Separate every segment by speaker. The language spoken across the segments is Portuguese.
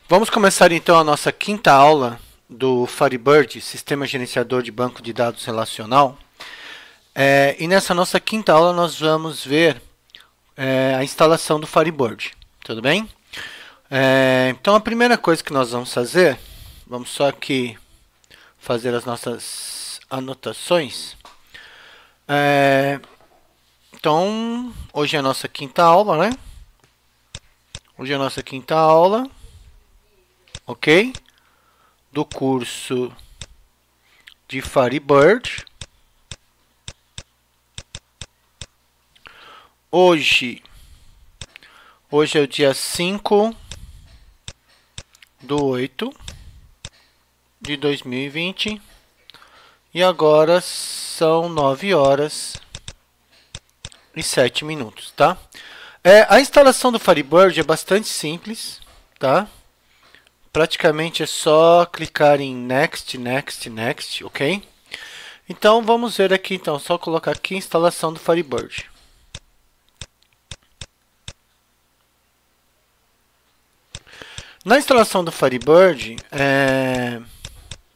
Speaker 1: Vamos começar então a nossa quinta aula do Firebird, Sistema Gerenciador de Banco de Dados Relacional. E nessa nossa quinta aula nós vamos ver a instalação do Firebird, tudo bem? Então a primeira coisa que nós vamos fazer, vamos só aqui fazer as nossas anotações. Então, hoje é a nossa quinta aula, né? Hoje é a nossa quinta aula, ok? Do curso de Firebird. Hoje é o dia 5/8/2020 e agora são 9h07, tá? A instalação do Firebird é bastante simples, tá? Praticamente é só clicar em Next, Next, Next, ok? Então vamos ver aqui, então, só colocar aqui instalação do Firebird. Na instalação do Firebird,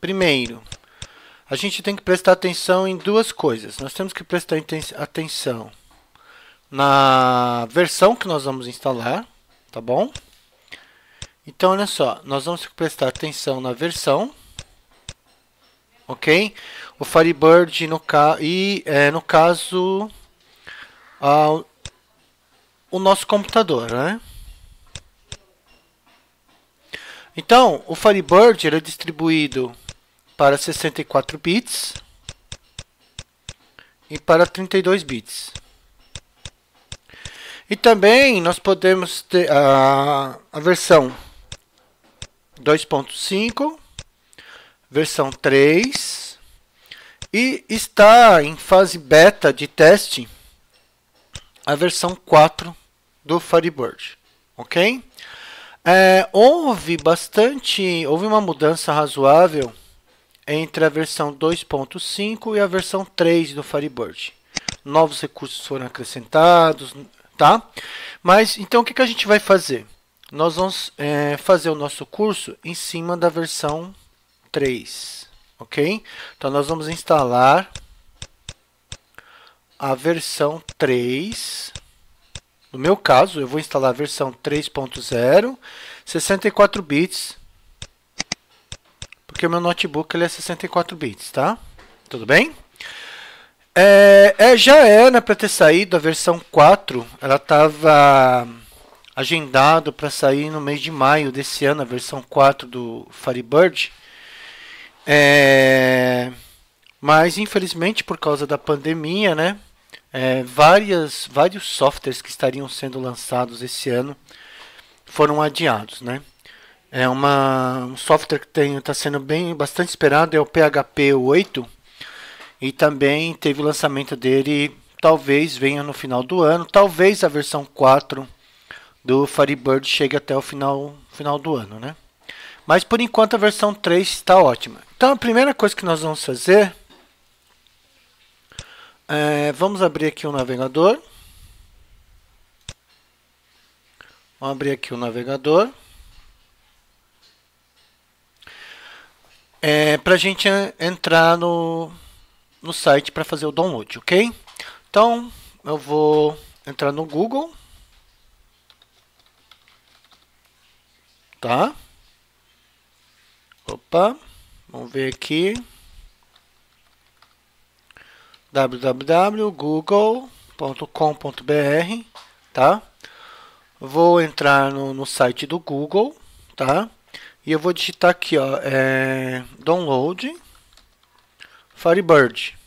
Speaker 1: primeiro, a gente tem que prestar atenção em duas coisas. Nós temos que prestar atenção na versão que nós vamos instalar, tá bom? Então, olha só, nós vamos prestar atenção na versão, ok? O Firebird, no caso, o nosso computador, né? Então, o Firebird ele é distribuído para 64 bits e para 32 bits. E também nós podemos ter a versão 2.5, versão 3 e está em fase beta de teste a versão 4 do Firebird, ok? Houve uma mudança razoável entre a versão 2.5 e a versão 3 do Firebird. Novos recursos foram acrescentados, tá? Mas então o que a gente vai fazer? Nós vamos fazer o nosso curso em cima da versão 3, ok? Então nós vamos instalar a versão 3. No meu caso, eu vou instalar a versão 3.0, 64 bits, porque o meu notebook ele é 64 bits, tá? Tudo bem? Já era para ter saído a versão 4, ela estava agendado para sair no mês de maio desse ano, a versão 4 do Firebird. Mas, infelizmente, por causa da pandemia, né? Vários softwares que estariam sendo lançados esse ano foram adiados, né? Um software que está sendo bastante esperado é o PHP 8 e também teve o lançamento dele, talvez venha no final do ano, talvez a versão 4 do Firebird chegue até o final do ano, né? Mas por enquanto a versão 3 está ótima. Então a primeira coisa que nós vamos fazer vamos abrir aqui o navegador. Vamos abrir aqui o navegador. Para a gente entrar no site para fazer o download, ok? Então, eu vou entrar no Google. Tá? Opa, vamos ver aqui. www.google.com.br, tá? Vou entrar no site do Google, tá? E eu vou digitar aqui, ó, download Firebird,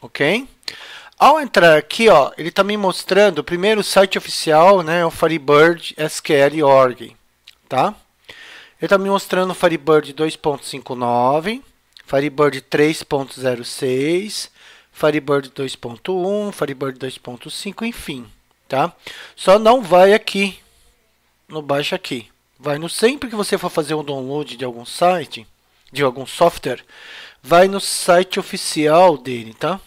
Speaker 1: ok? Ao entrar aqui, ó, ele está me mostrando, primeiro o site oficial, né, o Firebird SQL.org, tá? Ele está me mostrando o Firebird 2.59, Firebird 3.06, Firebird 2.1, Firebird 2.5, enfim, tá? Só não vai aqui, no baixo aqui. Vai no sempre que você for fazer um download de algum site, de algum software, vai no site oficial dele, tá?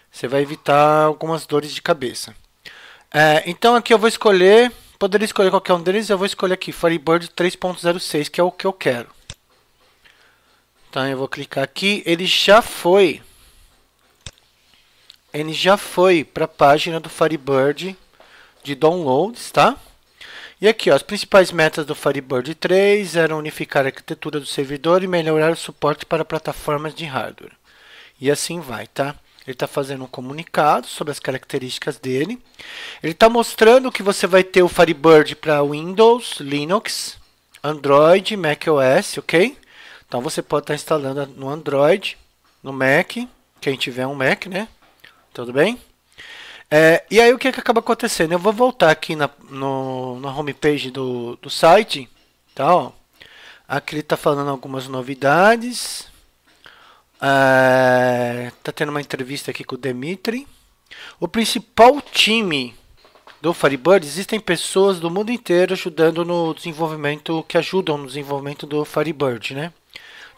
Speaker 1: Você vai evitar algumas dores de cabeça. Então aqui eu vou escolher Poderia escolher qualquer um deles, eu vou escolher aqui, Firebird 3.06, que é o que eu quero. Então eu vou clicar aqui, ele já foi para a página do Firebird de downloads, tá? E aqui, ó, as principais metas do Firebird 3 eram unificar a arquitetura do servidor e melhorar o suporte para plataformas de hardware. E assim vai, tá? Ele está fazendo um comunicado sobre as características dele. Ele está mostrando que você vai ter o Firebird para Windows, Linux, Android, macOS, ok? Então você pode estar instalando no Android, no Mac, quem tiver um Mac, né? Tudo bem? E aí o que acaba acontecendo? Eu vou voltar aqui na homepage do site. Tá, ó. Aqui ele está falando algumas novidades. Tá tendo uma entrevista aqui com o Dmitry. O principal time do Firebird, existem pessoas do mundo inteiro ajudando no desenvolvimento, que ajudam no desenvolvimento do Firebird, né?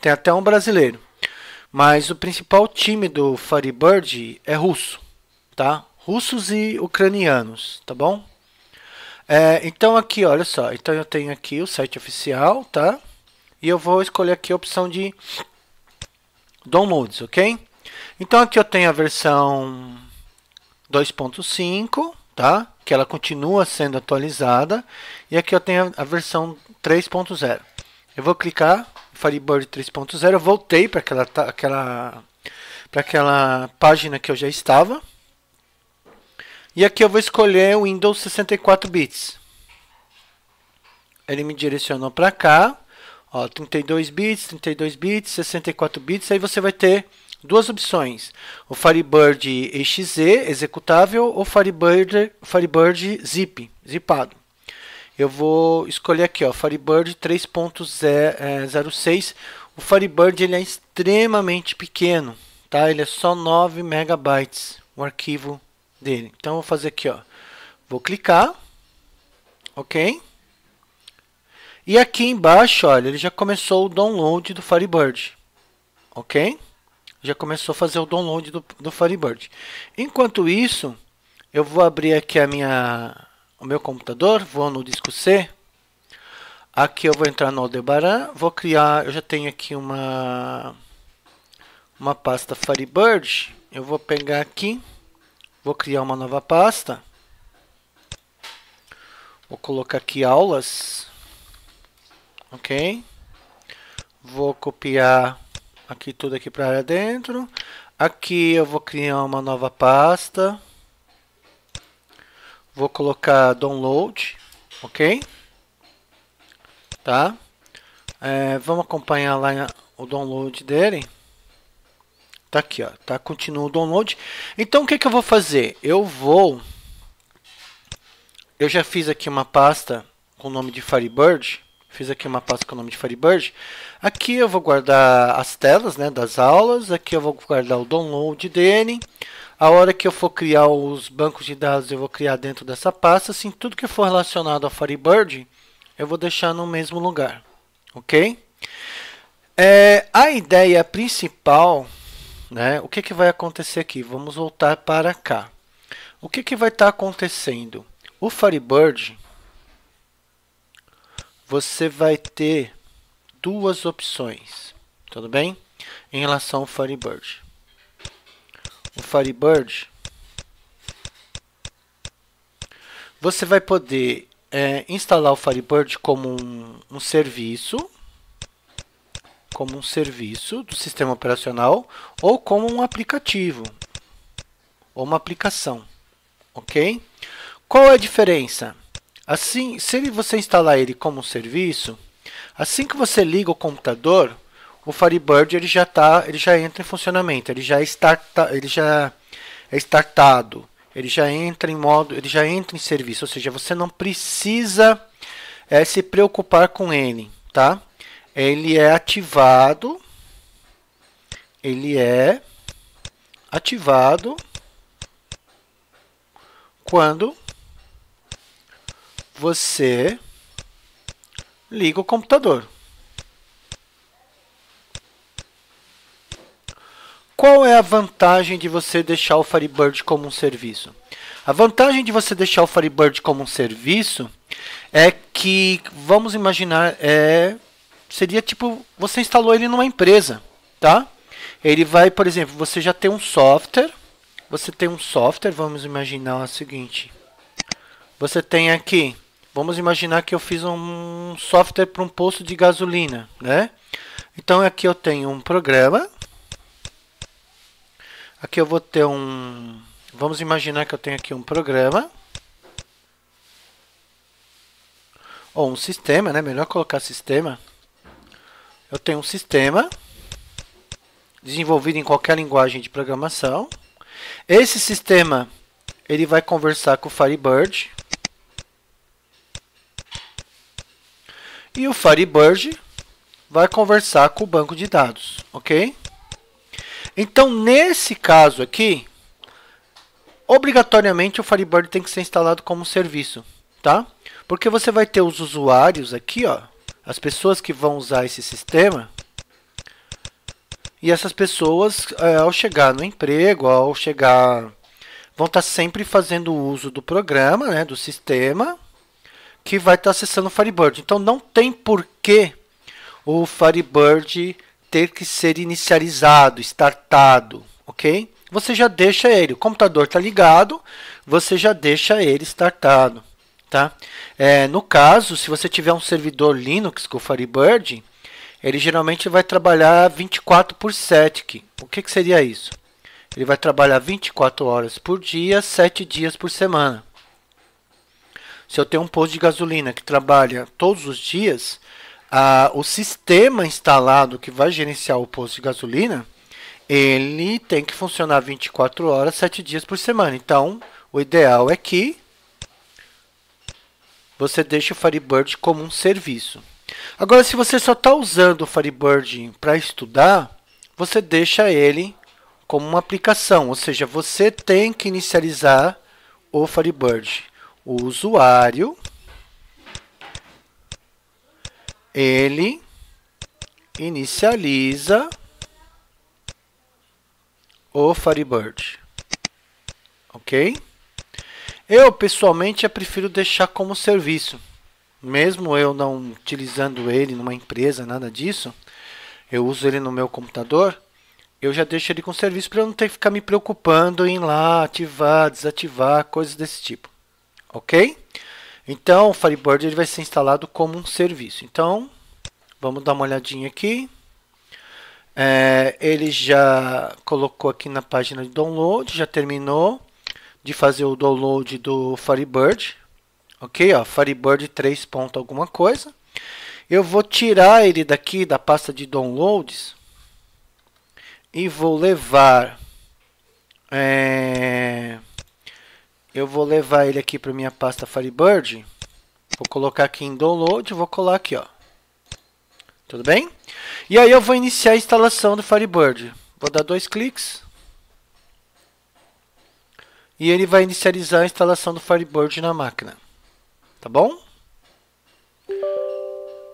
Speaker 1: Tem até um brasileiro. Mas o principal time do Firebird é russo, tá? Russos e ucranianos, tá bom? Então aqui, olha só. Então eu tenho aqui o site oficial, tá? E eu vou escolher aqui a opção de downloads, ok? Então aqui eu tenho a versão 2.5, tá? Que ela continua sendo atualizada. E aqui eu tenho a versão 3.0. Eu vou clicar Firebird 3.0, eu voltei para aquela página que eu já estava. E aqui eu vou escolher o Windows 64 bits. Ele me direcionou para cá. Ó, 32 bits, 64 bits. Aí você vai ter duas opções. O Firebird exe, executável, ou Firebird zip, zipado. Eu vou escolher aqui, ó, Firebird 3.06. O Firebird ele é extremamente pequeno, tá? Ele é só 9 megabytes, o arquivo dele. Então eu vou fazer aqui, ó. Vou clicar, ok? E aqui embaixo, olha, ele já começou o download do Firebird, ok? Já começou a fazer o download do Firebird. Enquanto isso, eu vou abrir aqui o meu computador, vou no disco C. Aqui eu vou entrar no Aldebaran, vou criar, eu já tenho aqui uma pasta Firebird. Eu vou pegar aqui, vou criar uma nova pasta. Vou colocar aqui aulas, ok? Vou copiar aqui tudo aqui para área dentro. Aqui eu vou criar uma nova pasta. Vou colocar download, ok? Tá? Vamos acompanhar lá o download dele. Tá aqui, ó. Tá, continua o download. Então o que eu vou fazer? Eu já fiz aqui uma pasta com o nome de Firebird. Fiz aqui uma pasta com o nome de Firebird. Aqui eu vou guardar as telas, né, das aulas. Aqui eu vou guardar o download dele. A hora que eu for criar os bancos de dados, eu vou criar dentro dessa pasta. Assim, tudo que for relacionado ao Firebird, eu vou deixar no mesmo lugar. Ok? A ideia principal, né, o que vai acontecer aqui? Vamos voltar para cá. O que vai estar acontecendo? O Firebird, você vai ter duas opções, tudo bem? Em relação ao Firebird. O Firebird, você vai poder instalar o Firebird como um serviço do sistema operacional, ou como um aplicativo, ou uma aplicação, ok? Qual é a diferença? Assim, se você instalar ele como um serviço, assim que você liga o computador, o Firebird ele já entra em funcionamento, ele já é startado, ele já entra em serviço, ou seja, você não precisa se preocupar com ele, tá? Ele é ativado quando você liga o computador. Qual é a vantagem de você deixar o Firebird como um serviço? A vantagem de você deixar o Firebird como um serviço é que, vamos imaginar, seria tipo, você instalou ele numa empresa, tá? Ele vai, por exemplo, você já tem um software, vamos imaginar o seguinte, você tem aqui, vamos imaginar que eu fiz um software para um posto de gasolina, né? Então aqui eu tenho um programa, aqui eu vou ter vamos imaginar que eu tenho aqui um programa, ou um sistema, né? Melhor colocar sistema. Eu tenho um sistema desenvolvido em qualquer linguagem de programação. Esse sistema ele vai conversar com o Firebird. E o Firebird vai conversar com o banco de dados, ok? Então, nesse caso aqui, obrigatoriamente o Firebird tem que ser instalado como serviço, tá? Porque você vai ter os usuários aqui, ó, as pessoas que vão usar esse sistema. E essas pessoas, ao chegar no emprego, vão estar sempre fazendo uso do programa, né, do sistema, que vai estar acessando o Firebird. Então, não tem por que o Firebird ter que ser inicializado, startado, ok? Você já deixa ele, o computador está ligado, você já deixa ele startado, tá? No caso, se você tiver um servidor Linux com o Firebird, ele geralmente vai trabalhar 24/7. O que seria isso? Ele vai trabalhar 24 horas por dia, 7 dias por semana. Se eu tenho um posto de gasolina que trabalha todos os dias, o sistema instalado que vai gerenciar o posto de gasolina, ele tem que funcionar 24 horas, 7 dias por semana. Então, o ideal é que você deixe o Firebird como um serviço. Agora, se você só está usando o Firebird para estudar, você deixa ele como uma aplicação. Ou seja, você tem que inicializar o Firebird. O usuário, ele inicializa o Firebird. Ok? Eu, pessoalmente, prefiro deixar como serviço. Mesmo eu não utilizando ele numa empresa, nada disso, eu uso ele no meu computador, eu já deixo ele com serviço para eu não ter que ficar me preocupando em ir lá, ativar, desativar, coisas desse tipo. Ok? Então, o Firebird ele vai ser instalado como um serviço. Então, vamos dar uma olhadinha aqui. Ele já colocou aqui na página de download, já terminou de fazer o download do Firebird. Ok, ó, Firebird 3 ponto alguma coisa. Eu vou tirar ele daqui da pasta de downloads e vou levar ele aqui para minha pasta Firebird. Vou colocar aqui em download, vou colar aqui, ó. Tudo bem? E aí eu vou iniciar a instalação do Firebird. Vou dar 2 cliques. E ele vai inicializar a instalação do Firebird na máquina. Tá bom?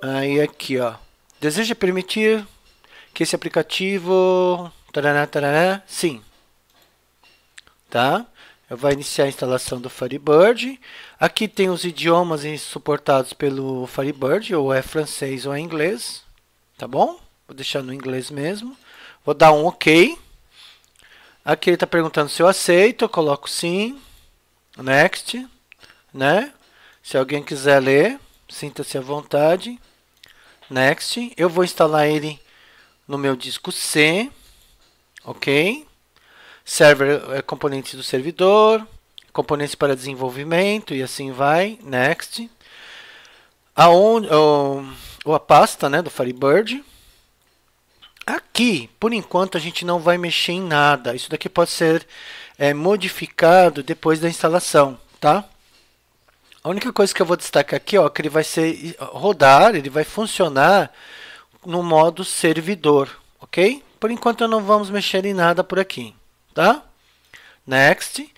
Speaker 1: Aí aqui, ó. Deseja permitir que esse aplicativo... Taraná, taraná, sim. Tá? Eu vou iniciar a instalação do Firebird. Aqui tem os idiomas suportados pelo Firebird, ou é francês ou é inglês. Tá bom? Vou deixar no inglês mesmo. Vou dar um OK. Aqui ele está perguntando se eu aceito. Eu coloco sim. Next. Né? Se alguém quiser ler, sinta-se à vontade. Next. Eu vou instalar ele no meu disco C. Ok. Server, componentes do servidor. Componentes para desenvolvimento e assim vai. Next. A pasta, né, do Firebird. Aqui, por enquanto, a gente não vai mexer em nada. Isso daqui pode ser modificado depois da instalação, tá? A única coisa que eu vou destacar aqui, ó, que ele vai rodar, ele vai funcionar no modo servidor, ok? Por enquanto, não vamos mexer em nada por aqui, tá? Next.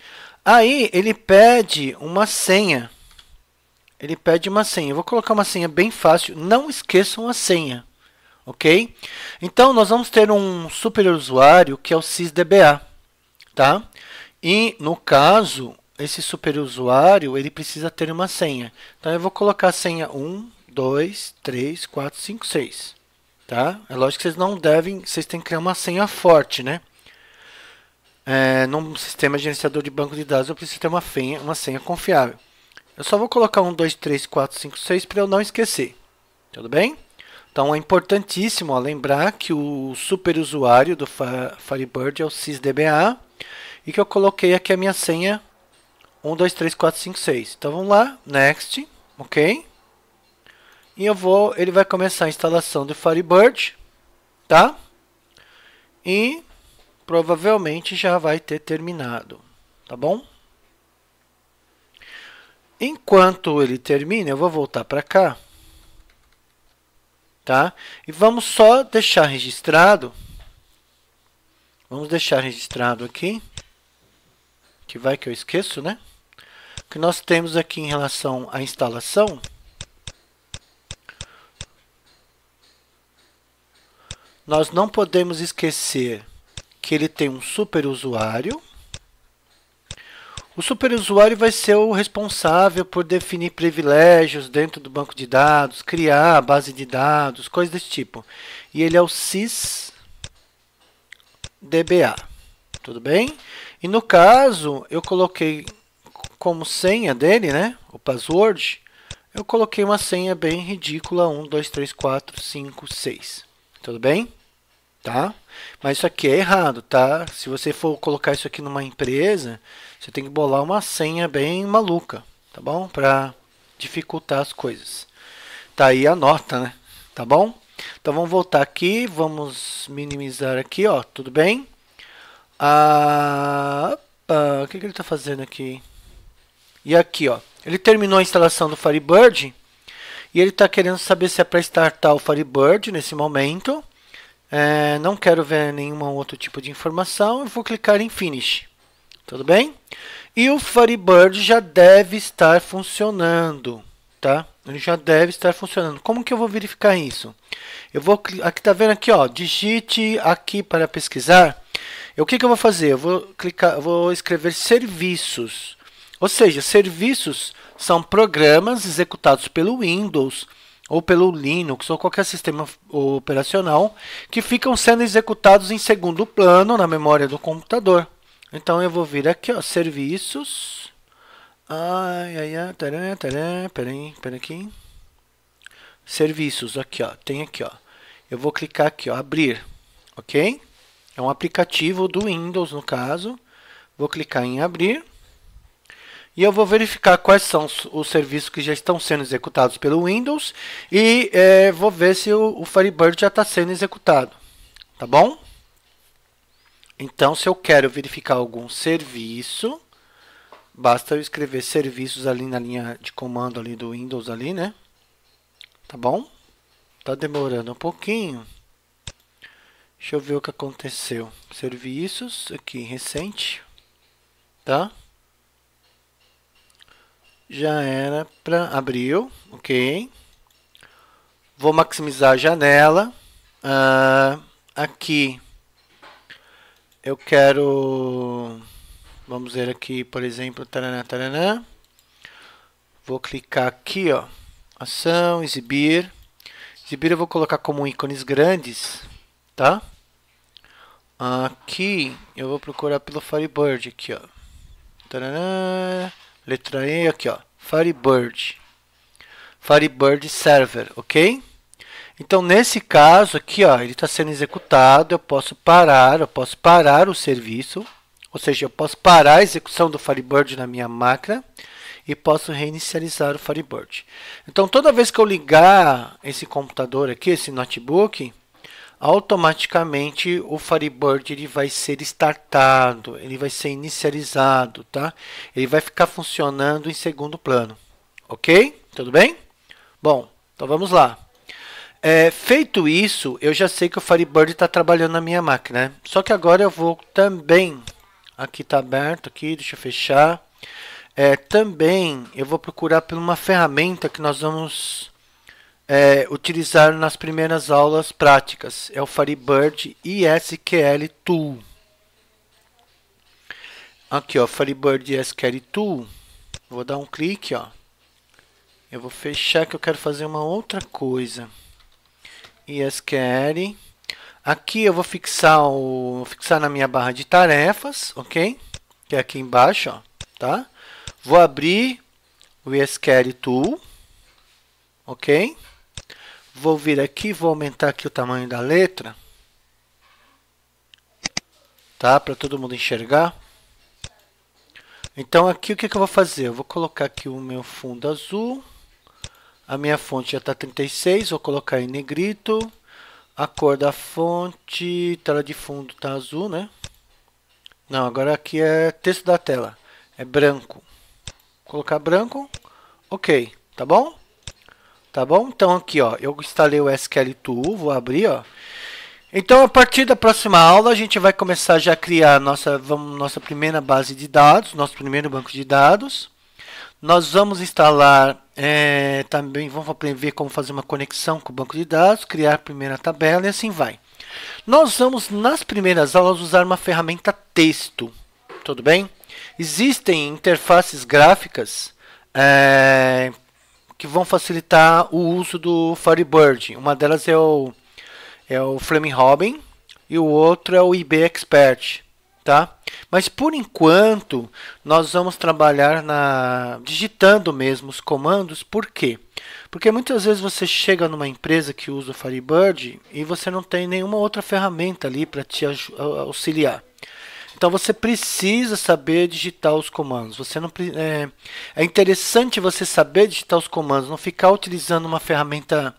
Speaker 1: Aí, ele pede uma senha. Ele pede uma senha. Eu vou colocar uma senha bem fácil. Não esqueçam a senha, ok? Então, nós vamos ter um super usuário que é o sysdba, tá? E, no caso, esse superusuário, ele precisa ter uma senha. Então eu vou colocar a senha 1, 2, 3, 4, 5, 6. Tá? É lógico que vocês não devem, vocês têm que criar uma senha forte, né? Num sistema gerenciador de banco de dados eu preciso ter uma senha confiável. Eu só vou colocar 1, 2, 3, 4, 5, 6 para eu não esquecer. Tudo bem? Então é importantíssimo lembrar que o superusuário do Firebird é o sysdba e que eu coloquei aqui a minha senha 1, 2, 3, 4, 5, 6. Então vamos lá, next, ok? E ele vai começar a instalação do Firebird, tá? E provavelmente já vai ter terminado, tá bom? Enquanto ele termina, eu vou voltar para cá, tá? E vamos só deixar registrado. Vamos deixar registrado aqui, que vai que eu esqueço, né? Que nós temos aqui em relação à instalação. Nós não podemos esquecer que ele tem um superusuário. O superusuário vai ser o responsável por definir privilégios dentro do banco de dados, criar a base de dados, coisas desse tipo. E ele é o sysdba. Tudo bem? E no caso, eu coloquei como senha dele, né? O password, eu coloquei uma senha bem ridícula, 1, 2, 3, 4, 5, 6. Tudo bem? Tá? Mas isso aqui é errado, tá? Se você for colocar isso aqui numa empresa, você tem que bolar uma senha bem maluca, tá bom? Para dificultar as coisas. Tá aí a nota, né? Tá bom? Então vamos voltar aqui, vamos minimizar aqui, ó, tudo bem? O que ele está fazendo aqui? E aqui, ó, ele terminou a instalação do Firebird e ele está querendo saber se é para startar o Firebird nesse momento. Não quero ver nenhum outro tipo de informação. Eu vou clicar em Finish. Tudo bem? E o Firebird já deve estar funcionando. Tá? Ele já deve estar funcionando. Como que eu vou verificar isso? Eu vou aqui, tá vendo aqui, ó, digite aqui para pesquisar. O que eu vou fazer? Eu vou escrever serviços. Ou seja, serviços são programas executados pelo Windows ou pelo Linux, ou qualquer sistema operacional, que ficam sendo executados em segundo plano na memória do computador. Então eu vou vir aqui, ó, serviços. Peraí aqui. Serviços, aqui, ó, tem aqui, ó. Eu vou clicar aqui, ó, abrir, ok? É um aplicativo do Windows, no caso. Vou clicar em abrir. E eu vou verificar quais são os serviços que já estão sendo executados pelo Windows e vou ver se o Firebird já está sendo executado. Tá bom? Então, se eu quero verificar algum serviço, basta eu escrever serviços ali na linha de comando ali do Windows ali, né? Tá bom? Tá demorando um pouquinho. Deixa eu ver o que aconteceu. Serviços, aqui, recente. Tá? Já era para abril, ok. Vou maximizar a janela. Aqui eu quero, vamos ver aqui, por exemplo, taraná. Vou clicar aqui, ó, ação, exibir. Exibir eu vou colocar como ícones grandes, tá? Aqui eu vou procurar pelo Firebird aqui, ó. Taraná. Letra E, aqui, ó, Firebird. Firebird Server, ok? Então, nesse caso aqui, ó, ele está sendo executado, eu posso parar o serviço, ou seja, eu posso parar a execução do Firebird na minha máquina e posso reinicializar o Firebird. Então, toda vez que eu ligar esse computador aqui, esse notebook, automaticamente o Firebird ele vai ser startado, ele vai ser inicializado, tá? Ele vai ficar funcionando em segundo plano, ok? Tudo bem? Bom, então vamos lá. Feito isso, eu já sei que o Firebird está trabalhando na minha máquina, né? Só que agora eu vou também, aqui está aberto, aqui, deixa eu fechar. Também eu vou procurar por uma ferramenta que nós vamos utilizar nas primeiras aulas práticas. É o Firebird ISQL Tool. Aqui, ó, Firebird SQL Tool. Vou dar um clique, ó. Eu vou fechar que eu quero fazer uma outra coisa. SQL. Aqui eu vou fixar na minha barra de tarefas, ok? Que é aqui embaixo, ó, tá? Vou abrir o SQL Tool, ok? Vou vir aqui, vou aumentar aqui o tamanho da letra, tá? Para todo mundo enxergar. Então aqui o que eu vou fazer? Eu vou colocar aqui o meu fundo azul. A minha fonte já está 36, vou colocar em negrito. A cor da fonte, tela de fundo está azul, né? Não, agora aqui é texto da tela, é branco. Vou colocar branco, ok, tá bom? Tá bom? Então aqui, ó, eu instalei o SQL Tool, vou abrir, ó. Então, a partir da próxima aula, a gente vai começar já a criar nossa primeira base de dados, nosso primeiro banco de dados. Nós vamos instalar, também vamos ver como fazer uma conexão com o banco de dados, criar a primeira tabela e assim vai. Nós vamos, nas primeiras aulas, usar uma ferramenta texto, tudo bem? Existem interfaces gráficas que vão facilitar o uso do Firebird. Uma delas é o Flaming Robin e o outro é o IB Expert, tá? Mas por enquanto nós vamos trabalhar digitando mesmo os comandos. Por quê? Porque muitas vezes você chega numa empresa que usa o Firebird e você não tem nenhuma outra ferramenta ali para te auxiliar. Então você precisa saber digitar os comandos. Você não, é interessante você saber digitar os comandos, não ficar utilizando uma ferramenta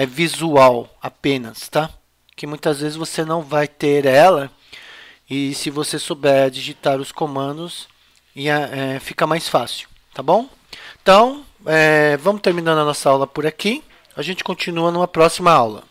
Speaker 1: visual apenas, tá? Que muitas vezes você não vai ter ela, e se você souber digitar os comandos, fica mais fácil, tá bom? Então, vamos terminando a nossa aula por aqui. A gente continua numa próxima aula.